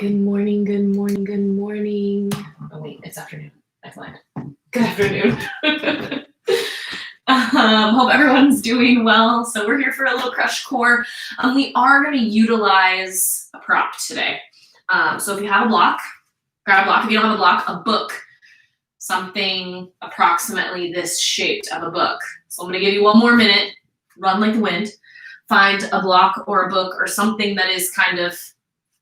Good morning, good morning, good morning. Oh wait, it's afternoon. I lied. Good afternoon. Hope everyone's doing well. So we're here for a little crush core. We are going to utilize a prop today. So if you have a block, grab a block. If you don't have a block, a book. Something approximately this shaped of a book. So I'm going to give you one more minute. Run like the wind. Find a block or a book or something that is kind of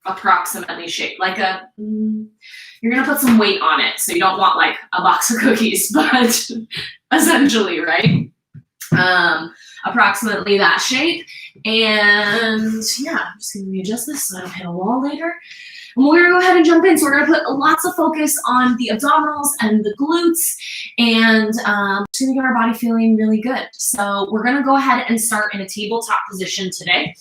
approximately shaped. Like you're going to put some weight on it. So you don't want like a box of cookies, but essentially, right? Approximately that shape. And yeah, I'm just going to readjust this so I don't hit a wall later. And we're going to go ahead and jump in. So we're going to put lots of focus on the abdominals and the glutes and just going to get our body feeling really good. So we're going to go ahead and start in a tabletop position today.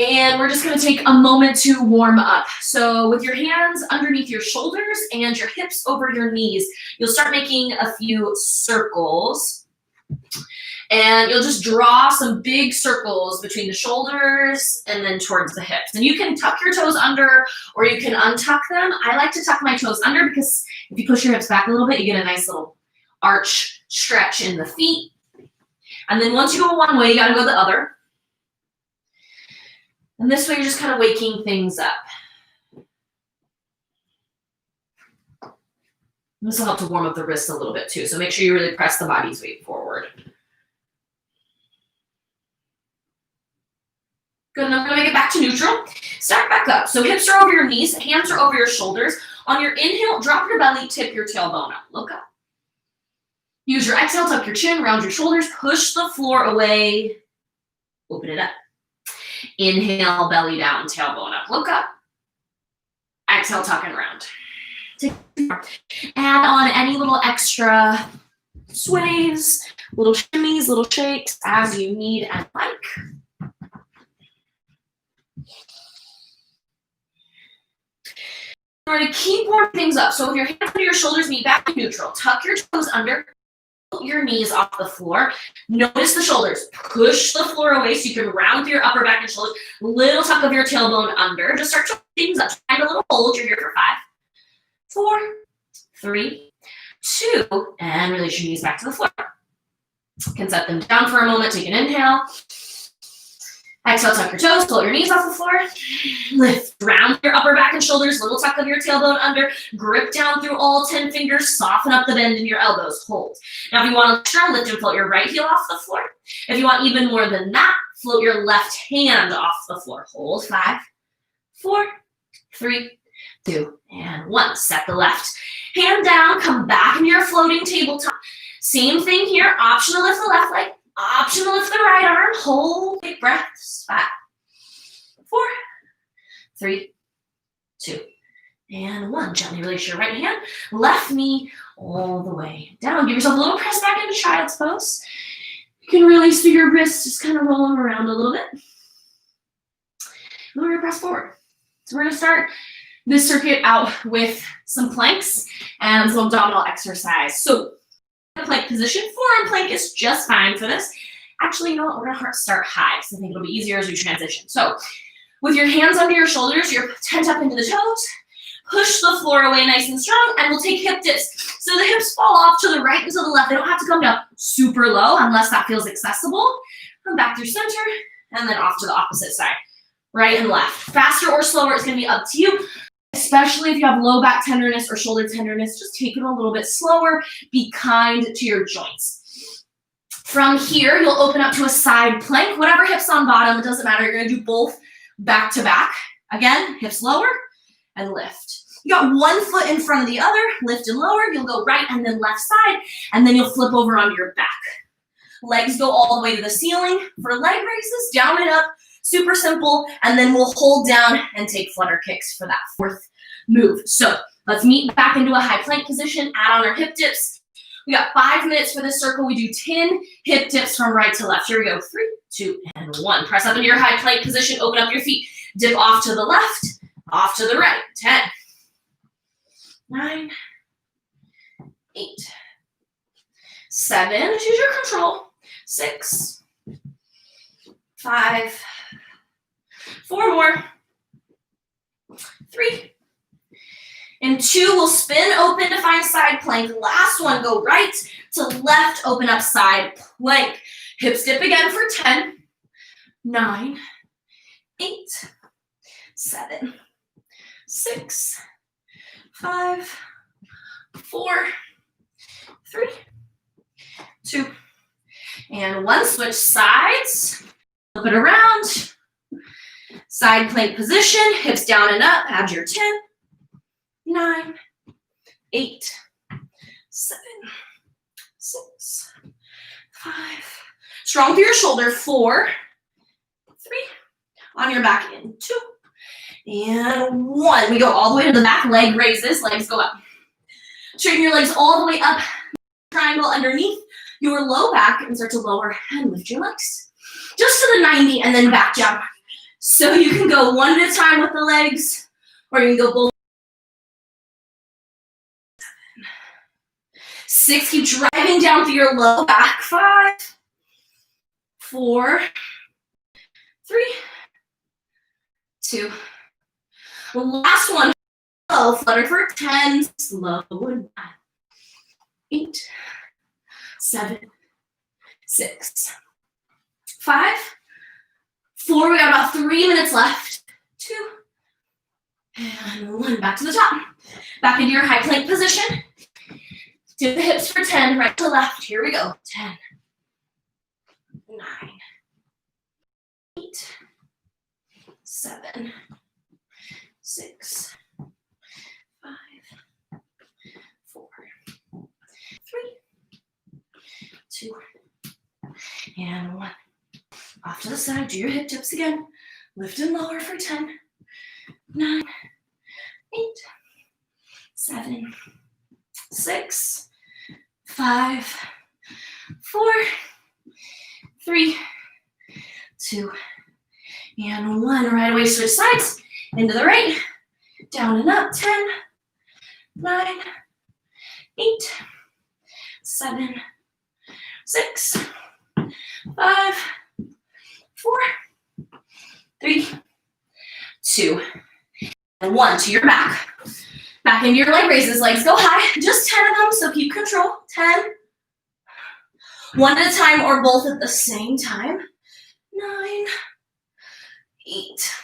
And we're just going to take a moment to warm up. So with your hands underneath your shoulders and your hips over your knees, you'll start making a few circles. And you'll just draw some big circles between the shoulders and then towards the hips. And you can tuck your toes under or you can untuck them. I like to tuck my toes under because if you push your hips back a little bit, you get a nice little arch stretch in the feet. And then once you go one way, you got to go the other. And this way you're just kind of waking things up. This will help to warm up the wrists a little bit too. So make sure you really press the body's weight forward. Good, and I'm gonna make it back to neutral. Start back up. So hips are over your knees, hands are over your shoulders. On your inhale, drop your belly, tip your tailbone up. Look up. Use your exhale, tuck your chin, round your shoulders, push the floor away, open it up. Inhale, belly down, tailbone up. Look up. Exhale, tuck and round. Add on any little extra sways, little shimmies, little shakes as you need and like. We're going to keep warming things up. So with your hands under your shoulders, knee back to neutral. Tuck your toes under, pull your knees off the floor. Notice the shoulders. Push the floor away so you can round through your upper back and shoulders. Little tuck of your tailbone under. Just start to things up. Find a little hold. You're here for 5, 4, 3, 2, and release your knees back to the floor. You can set them down for a moment. Take an inhale. Exhale, tuck your toes, pull your knees off the floor. Lift, round your upper back and shoulders, little tuck of your tailbone under. Grip down through all 10 fingers, soften up the bend in your elbows, hold. Now if you want to lift and float your right heel off the floor. If you want even more than that, float your left hand off the floor. Hold, 5, 4, 3, 2, and 1. Set the left hand down, come back into your floating tabletop. Same thing here, optional lift the left leg. Optional lift the right arm. Hold, big breaths. 5, 4, 3, 2, and 1. Gently release your right hand. Left knee all the way down. Give yourself a little press back into child's pose. You can release through your wrists, just kind of roll them around a little bit. And we're going to press forward. So we're going to start this circuit out with some planks and some abdominal exercise. So plank position, forearm plank is just fine for this. Actually, you know what? We're gonna start high because I think it'll be easier as we transition. So with your hands under your shoulders, you're tent up into the toes, push the floor away nice and strong, and we'll take hip dips. So the hips fall off to the right and to the left. They don't have to come down super low unless that feels accessible. Come back through center and then off to the opposite side, right and left. Faster or slower, it's gonna be up to you. Especially if you have low back tenderness or shoulder tenderness, just take it a little bit slower. Be kind to your joints. From here, you'll open up to a side plank. Whatever hips on bottom, it doesn't matter. You're going to do both back to back. Again, hips lower and lift. You got one foot in front of the other, lift and lower. You'll go right and then left side, and then you'll flip over onto your back. Legs go all the way to the ceiling. For leg raises, down and up. Super simple, and then we'll hold down and take flutter kicks for that 4th move. So let's meet back into a high plank position, add on our hip dips. We got 5 minutes for this circle. We do 10 hip dips from right to left. Here we go, 3, 2, and 1. Press up into your high plank position, open up your feet. Dip off to the left, off to the right. 10, 9, 8, 7, choose your control. 6, 5, 4 more, 3. And 2, we'll spin open to find side plank. Last one, go right to left, open up side plank. Hips dip again for 10, 9, 8, 7, 6, 5, 4, 3, 2, and 1. Switch sides. Flip it around. Side plank position. Hips down and up. Add your 10, 9, 8, 7, 6, 5. Strong through your shoulder. 4, 3. On your back in 2, and 1. We go all the way to the back. Leg raises. Legs go up. Straighten your legs all the way up. Triangle underneath your low back and start to lower and lift your legs. Just to the 90 and then back down. So you can go one at a time with the legs, or you can go both. 6, keep driving down through your low back. 5, 4, 3, 2. Last one. Slow, flutter for 10. Slow and 9, 8, 7, 6, 5, 4. We got about 3 minutes left. 2, and 1. Back to the top. Back into your high plank position. Do the hips for 10, right to left. Here we go. 10, 9, 8, 7, 6, 5, 4, 3, 2, and 1. Off to the side. Do your hip dips again. Lift and lower for 10, 9, 8, 7, 6, 5, 4, 3, 2, and 1. Right away, switch sides. Into the right. Down and up. 10, 9, 8, 7, 6, 5, 4, 3, 2, and 1. To your back. Back into your leg raises. Legs go high. Just 10 of them, so keep control. 10. One at a time or both at the same time. 9, 8,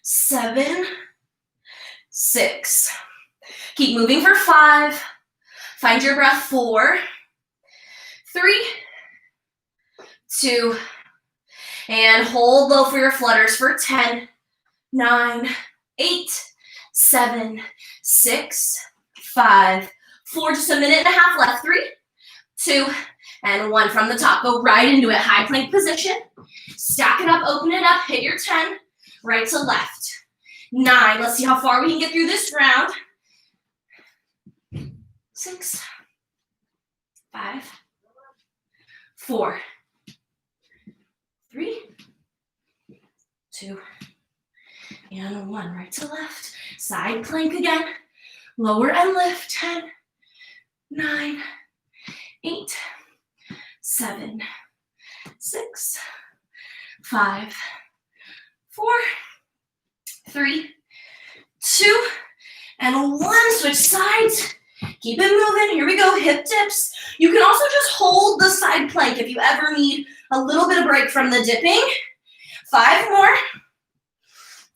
7, 6. Keep moving for 5. Find your breath. 4, 3, 2, and hold low for your flutters for 10, 9, 8, 7, 6, 5, 4. Just a minute and a half left. 3, 2, and 1. From the top, go right into it. High plank position. Stack it up, open it up, hit your 10, right to left. 9. Let's see how far we can get through this round. 6, 5, 4, 3, 2, and 1. Right to left. Side plank again. Lower and lift. 10, 9, 8, 7, 6, 5, 4, 3, 2, and 1. Switch sides. Keep it moving. Here we go. Hip dips. You can also just hold the side plank if you ever need a little bit of break from the dipping. 5 more.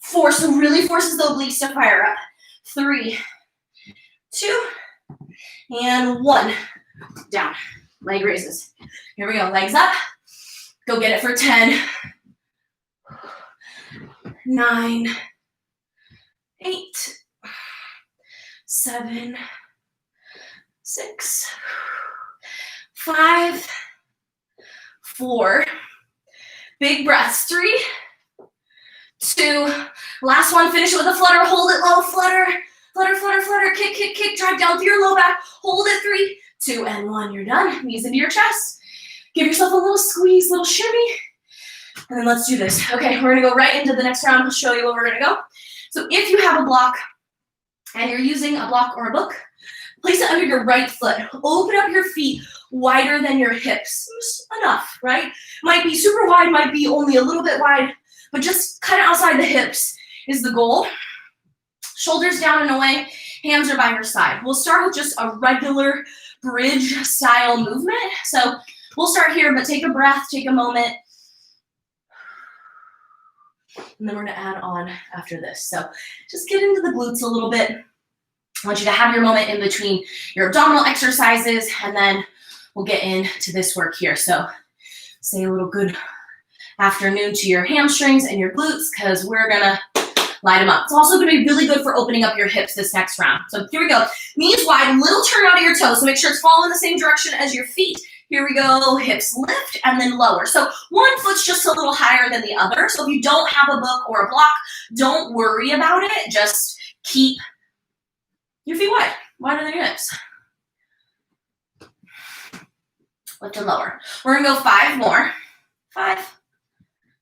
4. So really forces the obliques to fire up. 3, 2, and 1. Down. Leg raises. Here we go. Legs up. Go get it for 10, 9, 8, 7, 6, 5, 4. Big breaths. 3, 2. Last one. Finish it with a flutter. Hold it low. Flutter, flutter, flutter, flutter. Kick, kick, kick. Drive down through your low back. Hold it. 3, 2, and 1. You're done. Knees into your chest. Give yourself a little squeeze, little shimmy. And then let's do this. Okay, we're gonna go right into the next round. I'll show you where we're gonna go. So if you have a block and you're using a block or a book, place it under your right foot. Open up your feet wider than your hips. Just enough, right? Might be super wide, might be only a little bit wide, but just kind of outside the hips is the goal. Shoulders down and away, hands are by your side. We'll start with just a regular bridge style movement. So we'll start here, but take a breath, take a moment. And then we're gonna add on after this. So just get into the glutes a little bit. I want you to have your moment in between your abdominal exercises, and then we'll get into this work here. So say a little good afternoon to your hamstrings and your glutes, because we're gonna light them up. It's also gonna be really good for opening up your hips this next round. So here we go. Knees wide, little turn out of your toes. So make sure it's following the same direction as your feet. Here we go, hips lift and then lower. So one foot's just a little higher than the other. So if you don't have a book or a block, don't worry about it. Just keep your feet wide, wider than your hips. Lift and lower. We're gonna go 5 more. 5,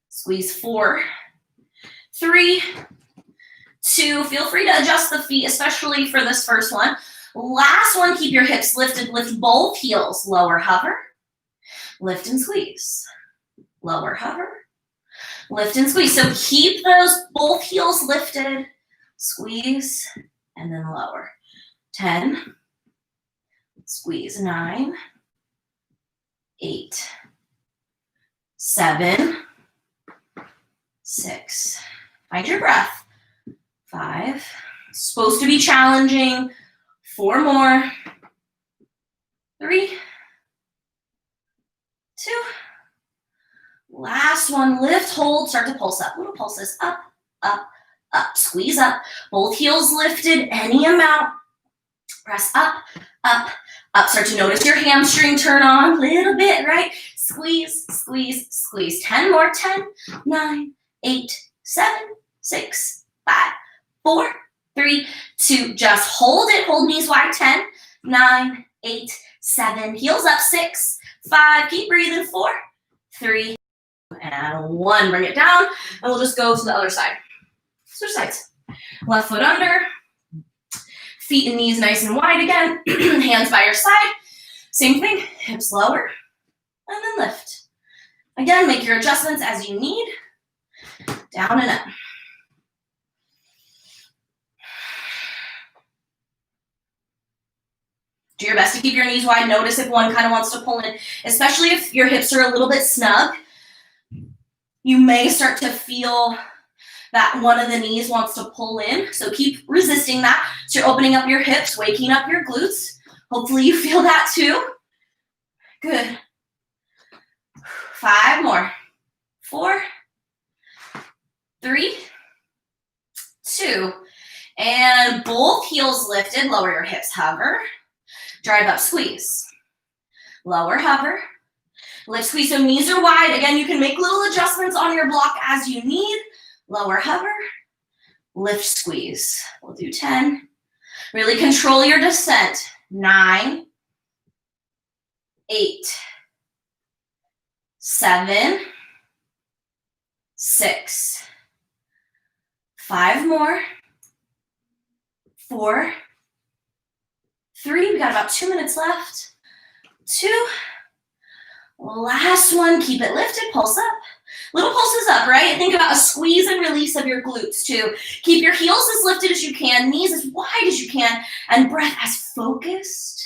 squeeze 4, 3, 2, feel free to adjust the feet, especially for this first one. Last one, keep your hips lifted, lift both heels, lower, hover, lift and squeeze, lower, hover, lift and squeeze. So keep those both heels lifted, squeeze, and then lower. 10, squeeze, 9, 8, 7, 6, find your breath. 5, supposed to be challenging. 4 more. 3, 2, last one, lift, hold, start to pulse up. Little pulses, up, up, up, squeeze up. Both heels lifted, any amount. Press up, up, up. Start to notice your hamstring turn on a little bit, right? Squeeze, squeeze, squeeze. 10 more, 10, 9, 8, 7, 6, 5, 4, 3, 2, just hold it. Hold knees wide. 10, 9, 8, 7, heels up. 6, 5, keep breathing. 4, 3, and 1. Bring it down, and we'll just go to the other side. Switch sides. Left foot under, feet and knees nice and wide again. Hands by your side. Same thing, hips lower, and then lift. Again, make your adjustments as you need. Down and up. Do your best to keep your knees wide. Notice if one kind of wants to pull in, especially if your hips are a little bit snug. You may start to feel that one of the knees wants to pull in. So keep resisting that. So you're opening up your hips, waking up your glutes. Hopefully you feel that too. Good. 5 more. 4, 3, 2. And both heels lifted. Lower your hips, hover. Drive up, squeeze. Lower, hover. Lift, squeeze, so knees are wide. Again, you can make little adjustments on your block as you need. Lower, hover. Lift, squeeze. We'll do 10. Really control your descent. 9, 8, 7, 6. 5 more. 4, 3, we got about 2 minutes left. 2, last one, keep it lifted, pulse up. Little pulses up, right? Think about a squeeze and release of your glutes too. Keep your heels as lifted as you can, knees as wide as you can, and breath as focused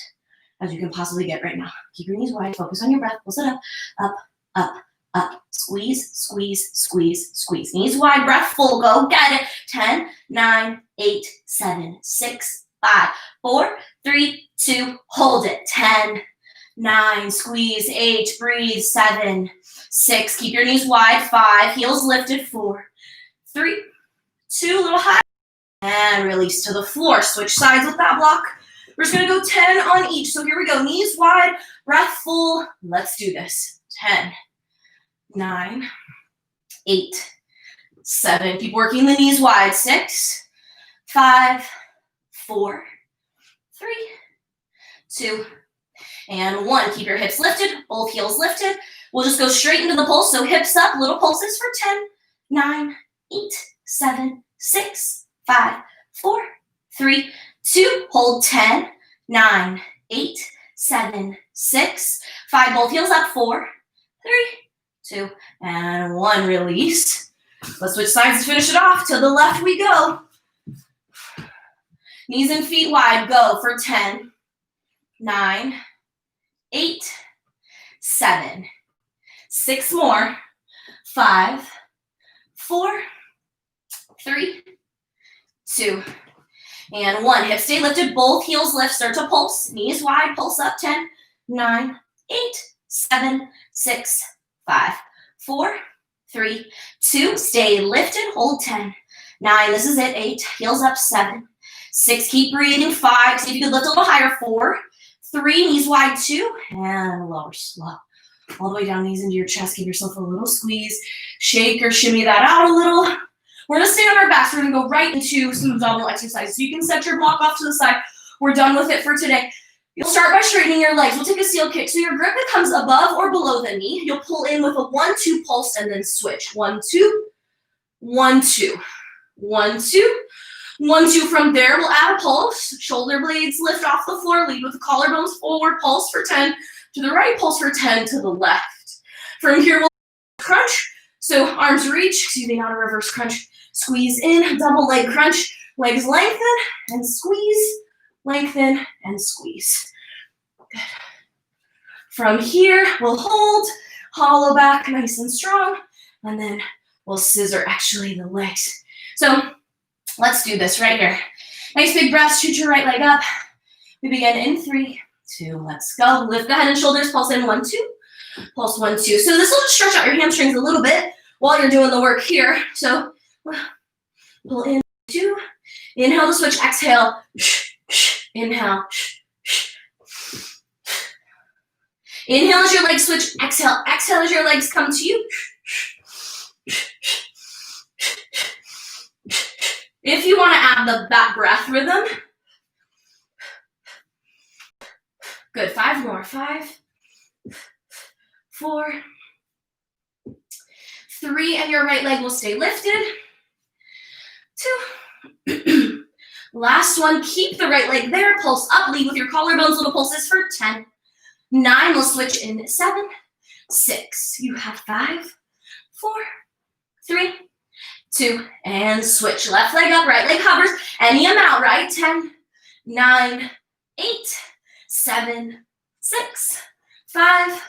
as you can possibly get right now. Keep your knees wide, focus on your breath, pulse it up, up, up, up. Squeeze, squeeze, squeeze, squeeze. Knees wide, breath full, go get it. 10, 9, 8, 7, 6, 5, 4, 3, 2, hold it. 10, 9, squeeze, 8, breathe, 7, 6, keep your knees wide, 5, heels lifted, 4, 3, 2, a little high, and release to the floor. Switch sides with that block. We're just gonna go 10 on each. So here we go, knees wide, breath full. Let's do this. 10, 9, 8, 7, keep working the knees wide. 6, 5, 4, 3, 2, and 1. Keep your hips lifted, both heels lifted. We'll just go straight into the pulse. So hips up, little pulses for 10, 9, 8, 7, 6, 5, 4, 3, 2. Hold 10, 9, 8, 7, 6, 5. Both heels up. 4, 3, 2, and 1. Release. Let's switch sides to finish it off. To the left we go. Knees and feet wide, go for 10, 9, 8, 7, 6 more, 5, 4, 3, 2, and 1. Hips stay lifted, both heels lift, start to pulse, knees wide, pulse up, 10, 9, 8, 7, 6, 5, 4, 3, 2, stay lifted, hold 10, 9, this is it, 8, heels up, 7, 6, keep breathing, 5, see if you can lift a little higher, 4, 3, knees wide, 2, and lower, slow. All the way down, knees into your chest, give yourself a little squeeze, shake or shimmy that out a little. We're gonna stay on our backs, we're gonna go right into some abdominal exercise. So you can set your block off to the side. We're done with it for today. You'll start by straightening your legs. We'll take a seal kick. So your grip becomes above or below the knee. You'll pull in with a 1-2 pulse and then switch. 1-2, 1-2, 1-2, 1-2. From there, we'll add a pulse. Shoulder blades lift off the floor. Lead with the collarbones forward. Pulse for 10 to the right. Pulse for 10 to the left. From here, we'll crunch. So arms reach. Excuse me, not a reverse crunch. Squeeze in. Double leg crunch. Legs lengthen and squeeze. Lengthen and squeeze. Good. From here, we'll hold, hollow back, nice and strong, and then we'll scissor actually the legs. So let's do this right here. Nice big breath, shoot your right leg up. We begin in 3, 2, let's go. Lift the head and shoulders, pulse in 1, 2, pulse 1, 2. So this will just stretch out your hamstrings a little bit while you're doing the work here. So pull in 2, inhale to switch, exhale. Inhale. Inhale as your legs switch. Exhale. Exhale as your legs come to you. If you want to add that breath rhythm. Good. 5 more. 5, 4, 3, and your right leg will stay lifted. 2. Last one, keep the right leg there, pulse up, lead with your collarbones, little pulses for 10, 9, we'll switch in 7, 6, you have 5, 4, 3, 2, and switch, left leg up, right leg hovers, any amount, right, 10, 9, 8, 7, 6, 5,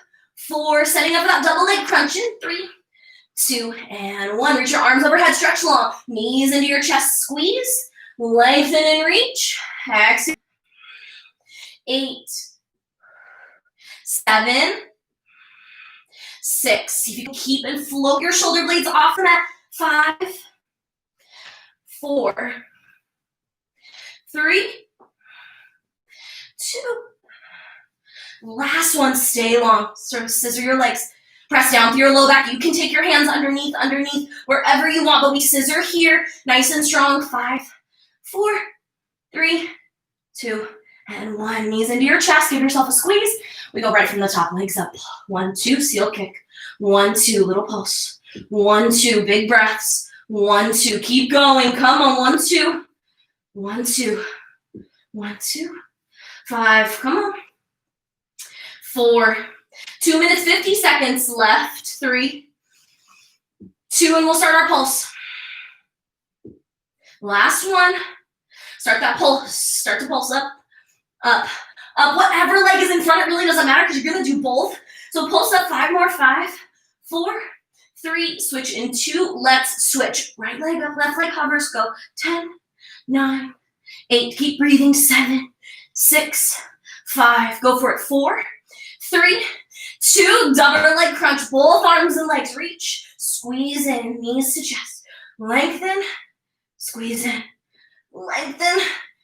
4, setting up that double leg crunch in 3, 2, and 1, reach your arms overhead, stretch long, knees into your chest, squeeze, lengthen and reach. Exhale. 8, 7, 6. See if you can keep and float your shoulder blades off the mat. 5, 4, 3, 2. Last one, stay long. Sort of scissor your legs. Press down through your low back. You can take your hands underneath, wherever you want, but we scissor here, nice and strong. 5, 4, 3, 2, and 1. Knees into your chest. Give yourself a squeeze. We go right from the top. Legs up. 1, 2. Seal kick. 1, 2. Little pulse. 1, 2. Big breaths. 1, 2. Keep going. Come on. 1, 2. 1, 2. 1, 2. 5. Come on. 4. 2 minutes, 50 seconds left. 3, 2, and we'll start our pulse. Last one. Start that pulse. Start to pulse up, up, up. Whatever leg is in front, it really doesn't matter because you're going to do both. So pulse up. 5 more. 5, 4, 3. Switch in 2. Let's switch. Right leg up, left leg hovers. Go. 10, 9, 8. Keep breathing. 7, 6, 5. Go for it. 4, 3, 2. Double leg crunch. Both arms and legs reach. Squeeze in. Knees to chest. Lengthen. Squeeze in. Lengthen.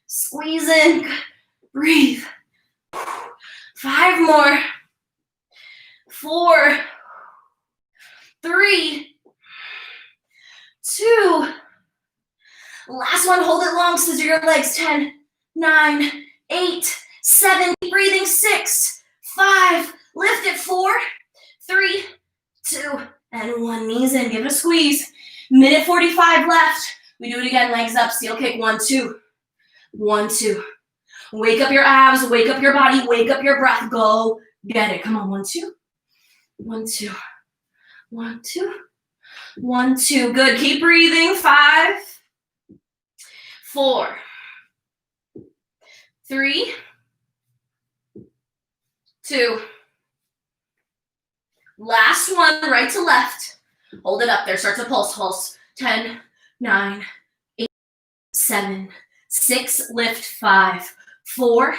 Squeeze in. Breathe. 5 more. 4, 3, 2. Last one. Hold it long. Scissor your legs. 10, 9, 8, 7. Keep breathing. 6, 5. Lift it. 4, 3, 2, and 1. Knees in. Give it a squeeze. Minute 45 left. We do it again. Legs up. Seal kick. 1, 2. 1, 2. Wake up your abs. Wake up your body. Wake up your breath. Go get it. Come on. 1, 2. 1, 2. 1, 2. 1, 2. Good. Keep breathing. 5, 4, 3, 2. Last one, right to left. Hold it up there, start to pulse, pulse. 10, 9, 8, 7, 6, lift, 5, 4,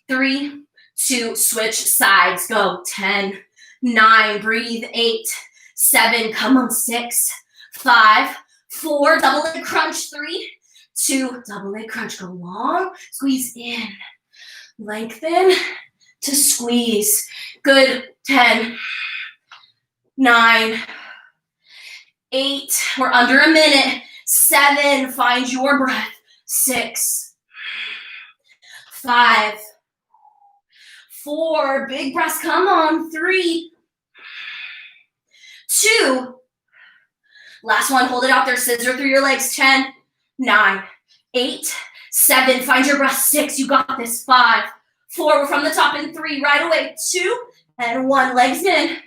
3, 2, switch sides, go. 10, 9, breathe, 8, 7, come on, 6, 5, 4, double leg crunch, 3, 2, double leg crunch, go long, squeeze in, lengthen to squeeze. Good. 10, 9, 8, we're under a minute. 7, find your breath. 6, 5, 4, big breaths, come on. 3, 2, last one, hold it out there, scissor through your legs. 10, 9, 8, 7, find your breath. 6, you got this. 5, 4, we're from the top in 3, right away. 2, and 1, legs in.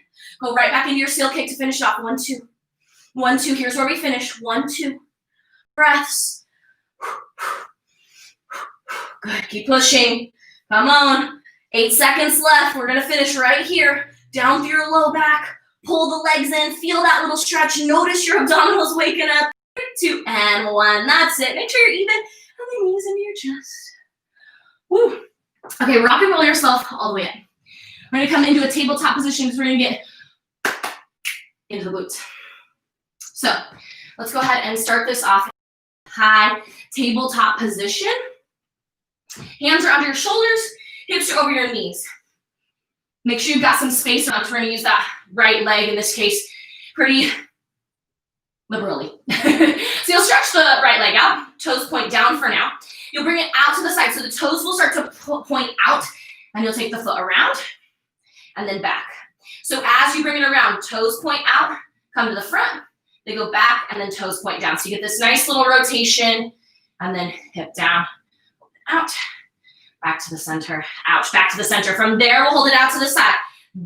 Go right back into your seal kick to finish off. 1, 2. 1, 2, here's where we finish. 1, 2, breaths. Good, keep pushing. Come on. 8 seconds left. We're gonna finish right here. Down through your low back. Pull the legs in, feel that little stretch. Notice your abdominals waking up. 2, and 1, that's it. Make sure you're even, and the knees into your chest. Woo. Okay, rock and roll yourself all the way in. We're gonna come into a tabletop position because we're gonna get into the glutes. So let's go ahead and start this off. High tabletop position. Hands are under your shoulders, hips are over your knees. Make sure you've got some space around. We're gonna use that right leg in this case pretty liberally. So you'll stretch the right leg out, toes point down for now. You'll bring it out to the side, so the toes will start to point out, and you'll take the foot around and then back. So as you bring it around, toes point out, come to the front, they go back, and then toes point down. So you get this nice little rotation, and then hip down, out, back to the center, out, back to the center. From there, we'll hold it out to the side.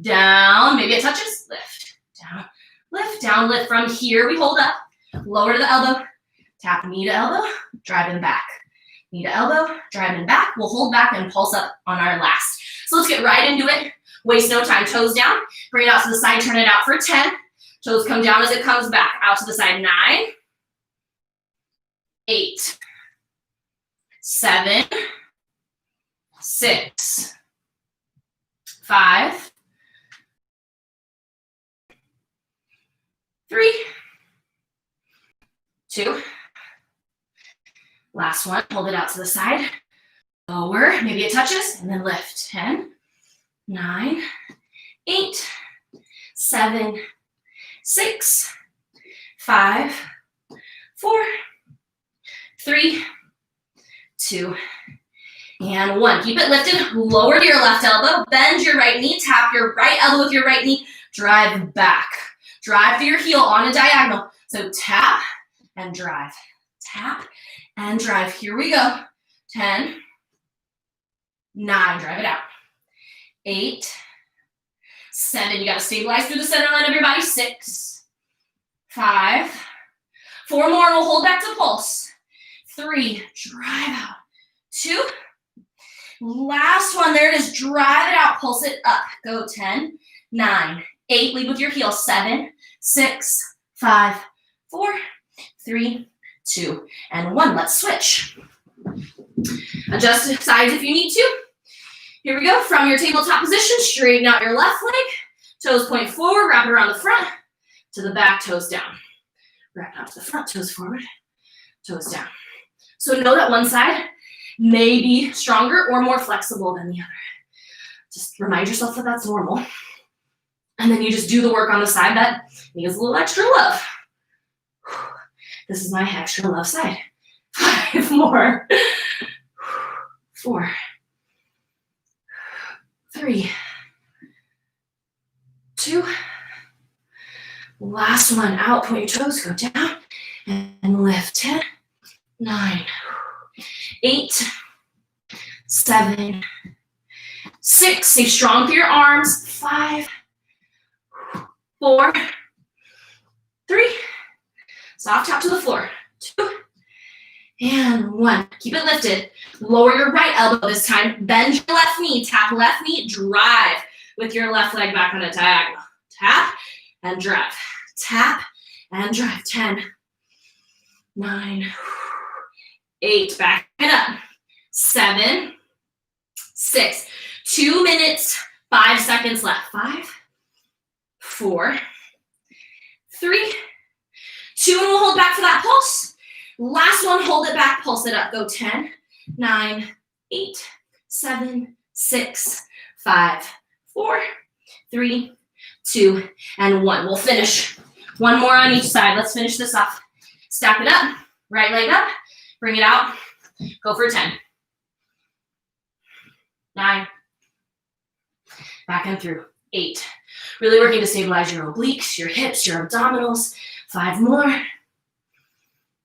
Down, maybe it touches, lift, down, lift. From here, we hold up, lower to the elbow, tap knee to elbow, driving back. Knee to elbow, driving back. We'll hold back and pulse up on our last. So let's get right into it. Waste no time. Toes down, bring it out to the side, turn it out for 10. Toes come down as it comes back. Out to the side. 9, 8, 7, 6, 5, 3, 2. Last one, hold it out to the side. Lower, maybe it touches, and then lift. 10, 9, 8, 7, 6, 5, 4, 3, 2, and 1. Keep it lifted, lower your left elbow, bend your right knee, tap your right elbow with your right knee, drive back. Drive through your heel on a diagonal. So tap and drive, tap and drive. Here we go. 10, 9, drive it out. 8, 7, you gotta stabilize through the center line of your body. 6, 5, 4 more, and we'll hold back to pulse. 3, drive out. 2, last one, there it is, drive it out, pulse it up. Go. 10, 9, 8, lead with your heel. 7, 6, 5, 4, 3, 2, and 1. Let's switch. Adjust sides if you need to. Here we go. From your tabletop position, straighten out your left leg. Toes point forward, wrap it around the front, to the back, toes down. Wrap it out to the front, toes forward, toes down. So know that one side may be stronger or more flexible than the other. Just remind yourself that that's normal. And then you just do the work on the side that needs a little extra love. This is my extra love side. 5 more. 4, 3, 2. Last one. Out, point your toes, go down and lift. 10, 9, 8, 7, 6. Stay strong through your arms. 5, 4, 3. Soft tap to the floor. 2, And 1. Keep it lifted. Lower your right elbow this time. Bend your left knee. Tap left knee. Drive with your left leg back on a diagonal. Tap and drive. Tap and drive. 10, 9, 8. Back it up. 7, 6. 2 minutes, 5 seconds left. 5, 4, 3, 2, and we'll hold back for that pulse. Last one, hold it back, pulse it up. Go 10, 9, 8, 7, 6, 5, 4, 3, 2, and 1. We'll finish. One more on each side. Let's finish this off. Stack it up. Right leg up. Bring it out. Go for 10. 9. Back and through. 8. Really working to stabilize your obliques, your hips, your abdominals. 5 more.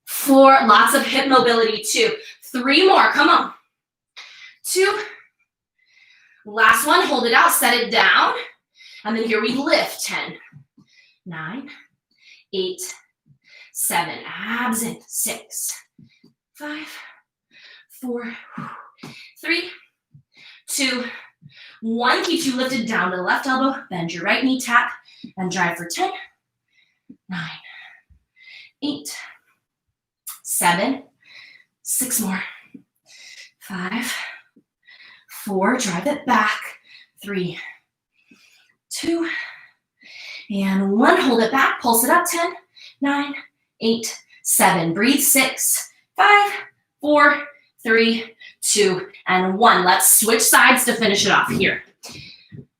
4. Lots of hip mobility. 2. 3 more. Come on. 2. Last one. Hold it out. Set it down. And then here we lift. 10, 9, 8, 7. Abs in. 6, 5, 4, 3, 2, 1. Keeps you lifted down to the left elbow. Bend your right knee, tap, and drive for 10, 9, 8, 7, 6 more. 5, 4. Drive it back. 3, 2, and 1. Hold it back. Pulse it up. 10, 9, 8, 7. Breathe. 6, 5, 4, 3, 2, and 1. Let's switch sides to finish it off here.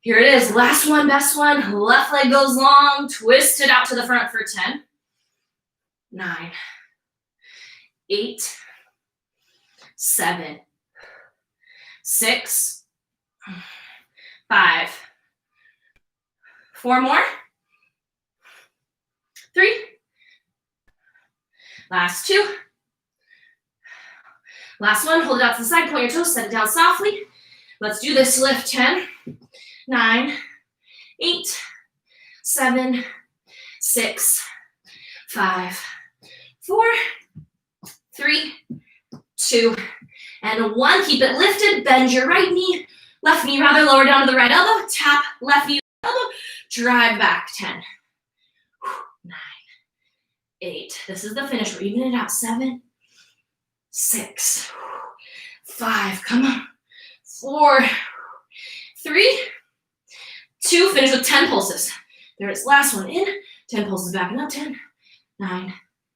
Here it is. Last one, best one. Left leg goes long. Twist it out to the front for 10, 9, 8, 7, 6, 5, 4 more. 3. Last 2. Last one. Hold it out to the side. Point your toes. Set it down softly. Let's do this. Lift. 10, 9, 8, 7, 6, 5, 4, 3, 2, and 1. Keep it lifted. Bend your right knee. Left knee rather. Lower down to the right elbow. Tap left knee. Elbow. Drive back. 10, 9, 8. This is the finish. We're evening it out. 7, 6, 5. Come on. 4, 3, 2. Finish with 10 pulses. There it is. Last one in. 10 pulses back and up. 10, 9,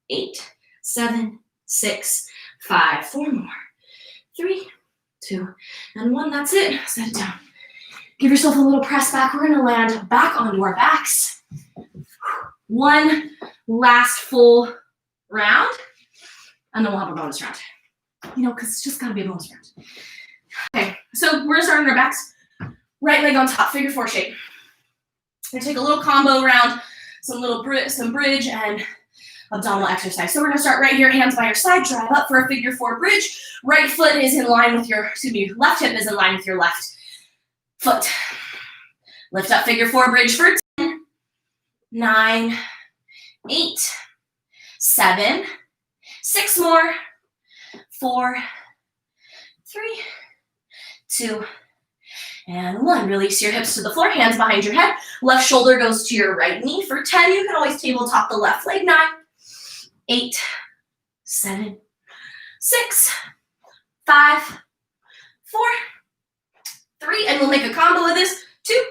8, 7, 6, 5. 4 more. 3, 2, and 1. That's it. Set it down. Give yourself a little press back. We're going to land back onto our backs. 1 last full round, and then we'll have a bonus round. Because it's just got to be a bonus round. Okay, so we're going to start on our backs. Right leg on top, figure 4 shape. We're going to take a little combo round, some bridge and abdominal exercise. So we're going to start right here, hands by your side, drive up for a figure 4 bridge. Right foot is in line with left hip is in line with your left foot. Lift up, figure 4 bridge for 10, 9, 8, 7, 6 more, 4, 3, 2, and 1. Release your hips to the floor, hands behind your head. Left shoulder goes to your right knee for 10. You can always tabletop the left leg. 9, 8, 7, 6, 5, 4, 3, and we'll make a combo of this. 2,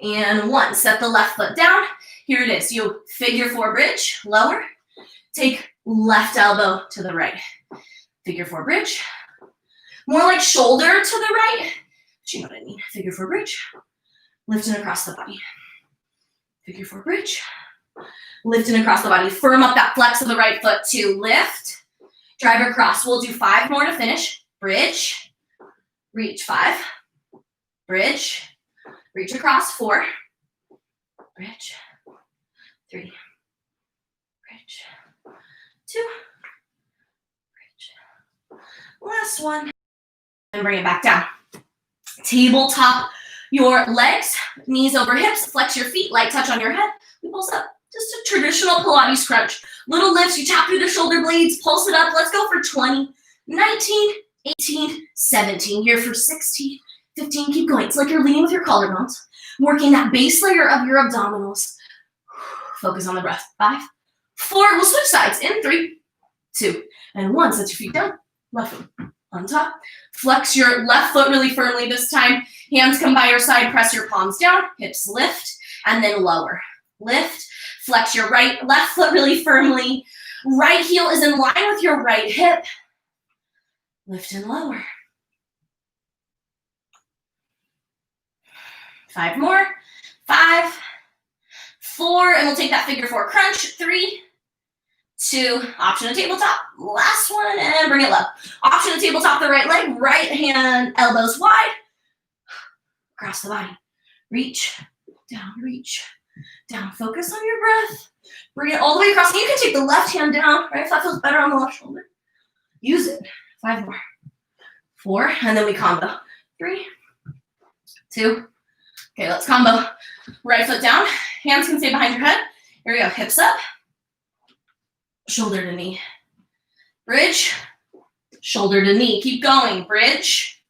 and 1. Set the left foot down. Here it is. You figure 4 bridge, lower. Take left elbow to the right. Figure 4 bridge. More like shoulder to the right. But you know what I mean. Figure 4 bridge. Lifting across the body. Figure 4 bridge. Lifting across the body. Firm up that flex of the right foot to lift. Drive across. We'll do 5 more to finish. Bridge. Reach. 5. Bridge. Reach across. 4. Bridge. 3. Bridge. 2. Bridge. Last one. And bring it back down. Tabletop your legs, knees over hips, flex your feet, light touch on your head. We pulse up. Just a traditional Pilates crunch. Little lifts, you tap through the shoulder blades, pulse it up. Let's go for 20, 19, 18, 17. Here for 16, 15, keep going. It's like you're leaning with your collarbones, working that base layer of your abdominals. Focus on the breath. 5, 4, we'll switch sides in 3, 2, and 1. Set your feet down, left foot on top. Flex your left foot really firmly this time. Hands come by your side, press your palms down, hips lift, and then lower. Lift, flex your left foot really firmly. Right heel is in line with your right hip. Lift and lower. 5 more. 5, 4, and we'll take that figure 4 crunch. 3, 2, option to tabletop. Last one, and bring it low. Option to tabletop the right leg. Right hand, elbows wide. Across the body. Reach, down. Focus on your breath. Bring it all the way across. And you can take the left hand down, right? If that feels better on the left shoulder. Use it. 5 more. 4, and then we combo. 3, 2. Okay, let's combo. Right foot down. Hands can stay behind your head. Here we go. Hips up. Shoulder to knee. Bridge. Shoulder to knee. Keep going. Bridge.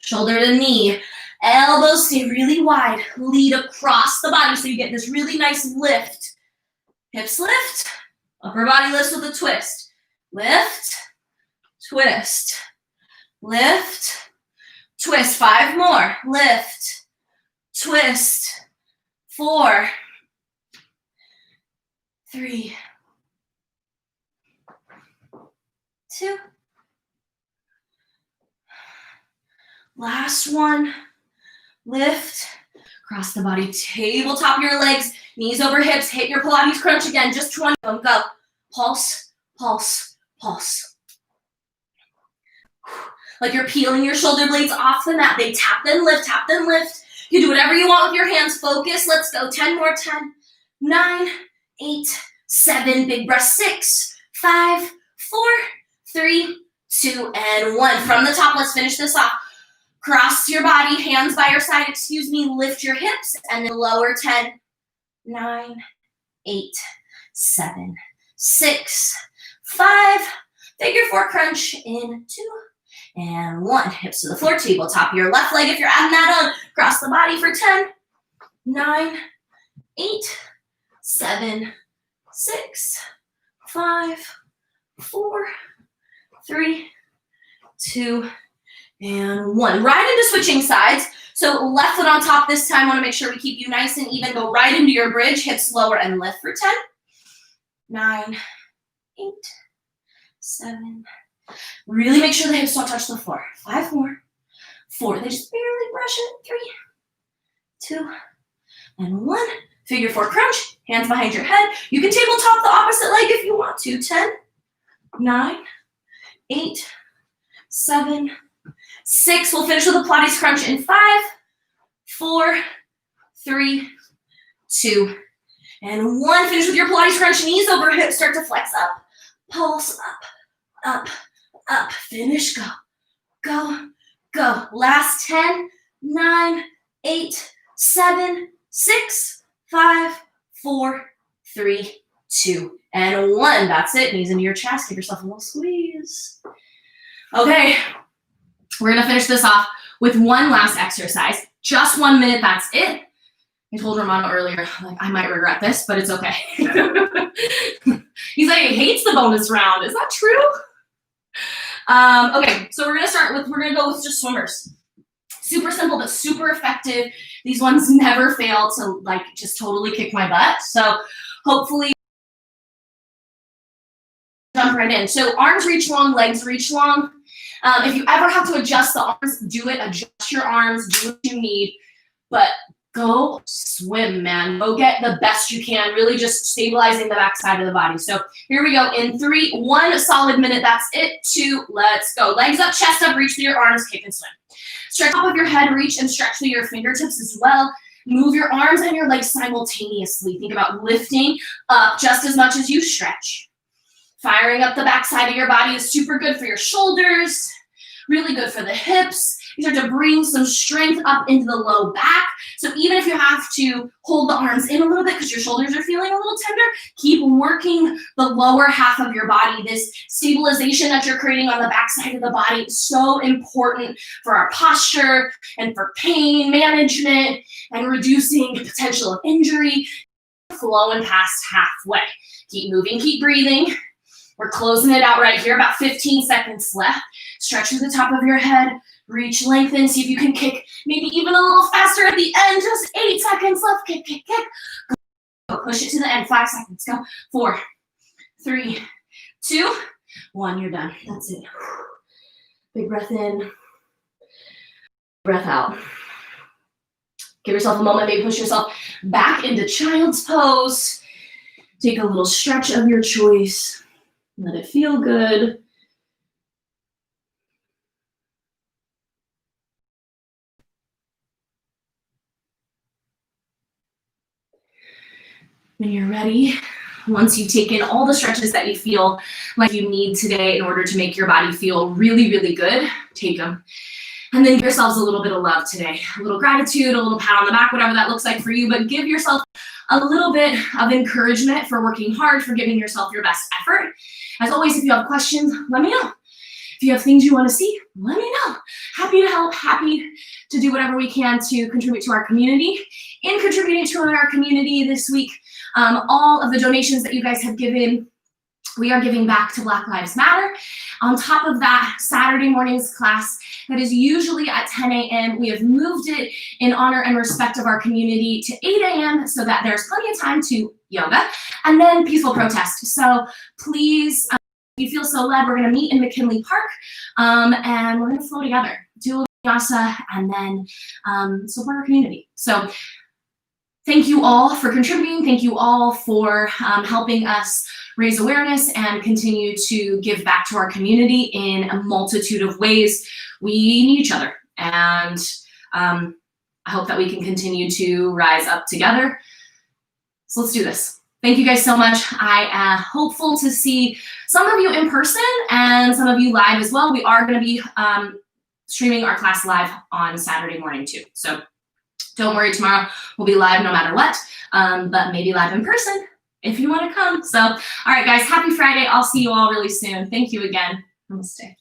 Shoulder to knee. Elbows stay really wide. Lead across the body so you get this really nice lift. Hips lift. Upper body lifts with a twist. Lift. Twist. Lift. Twist. 5 more. Lift. Twist. 4, 3, 2. Last one. Lift. Cross the body. Tabletop your legs. Knees over hips. Hit your Pilates crunch again. Just 20 of them. Go. Pulse, pulse, pulse. Like you're peeling your shoulder blades off the mat. They tap, then lift, tap, then lift. You do whatever you want with your hands. Focus. Let's go. 10 more. 10, 9, 8, 7. Big breath. 6, 5, 4, 3, 2, and 1. From the top, let's finish this off. Cross your body. Hands by your side. Lift your hips. And then lower. 10, 9, 8, 7, 6, 5. Figure 4 crunch in 2. And 1, hips to the floor, tabletop your left leg if you're adding that on. Cross the body for 10, 9, 8, 7, 6, 5, 4, 3, 2, and 1. Right into switching sides. So left foot on top this time. Want to make sure we keep you nice and even. Go right into your bridge. Hips lower and lift for 10, 9, 8, 7. Really make sure the hips don't touch the floor. 5 more. 4. They just barely brush it. 3, 2, and 1. Figure 4 crunch. Hands behind your head. You can tabletop the opposite leg if you want to. 10, 9, 8, 7, 6. We'll finish with a Pilates crunch in 5, 4, 3, 2, and 1. Finish with your Pilates crunch. Knees over hips. Start to flex up. Pulse up, up, up. Finish. Go, go, go. Last 10, 9, 8, 7, 6, 5, 4, 3, 2, and 1. That's it. Knees into your chest. Give yourself a little squeeze. Okay. We're going to finish this off with one last exercise. Just 1 minute. That's it. I told Romano earlier, like, I might regret this, but it's okay. He's like, he hates the bonus round. Is that true? Okay, so we're gonna go with just swimmers. Super simple, but super effective. These ones never fail to like just totally kick my butt. So hopefully jump right in. So arms reach long, legs reach long. If you ever have to adjust the arms, do it. Adjust your arms, do what you need. But go swim, man. Go get the best you can. Really just stabilizing the backside of the body. So here we go. In 3, 1 solid minute. That's it. 2, let's go. Legs up, chest up, reach through your arms, kick and swim. Stretch top of your head, reach and stretch through your fingertips as well. Move your arms and your legs simultaneously. Think about lifting up just as much as you stretch. Firing up the backside of your body is super good for your shoulders, really good for the hips. You start to bring some strength up into the low back. So even if you have to hold the arms in a little bit because your shoulders are feeling a little tender, keep working the lower half of your body. This stabilization that you're creating on the back side of the body is so important for our posture and for pain management and reducing the potential of injury. Flowing past halfway. Keep moving, keep breathing. We're closing it out right here, about 15 seconds left. Stretch to the top of your head, reach, lengthen, see if you can kick maybe even a little faster at the end, just 8 seconds left, kick, kick, kick. Go, push it to the end, 5 seconds, go, 4, 3, 2, 1, you're done, that's it. Big breath in, breath out. Give yourself a moment, maybe push yourself back into child's pose. Take a little stretch of your choice. Let it feel good. When you're ready, once you've taken all the stretches that you feel like you need today in order to make your body feel really, really good, take them. And then give yourselves a little bit of love today, a little gratitude, a little pat on the back, whatever that looks like for you, but give yourself a little bit of encouragement for working hard, for giving yourself your best effort. As always, if you have questions, let me know. If you have things you want to see, let me know. Happy to help, happy to do whatever we can to contribute to our community. In contributing to our community this week, all of the donations that you guys have given, we are giving back to Black Lives Matter. On top of that, Saturday morning's class that is usually at 10 a.m., we have moved it in honor and respect of our community to 8 a.m. so that there's plenty of time to yoga and then peaceful protest. So please, if you feel so led, we're going to meet in McKinley Park and we're going to flow together, do a little vinyasa, and then support our community. So thank you all for contributing. Thank you all for helping us raise awareness and continue to give back to our community in a multitude of ways. We need each other, and I hope that we can continue to rise up together. So let's do this. Thank you guys so much. I am hopeful to see some of you in person and some of you live as well. We are going to be streaming our class live on Saturday morning too. So don't worry, tomorrow we'll be live no matter what, but maybe live in person if you want to come. So, all right, guys, happy Friday. I'll see you all really soon. Thank you again. Namaste.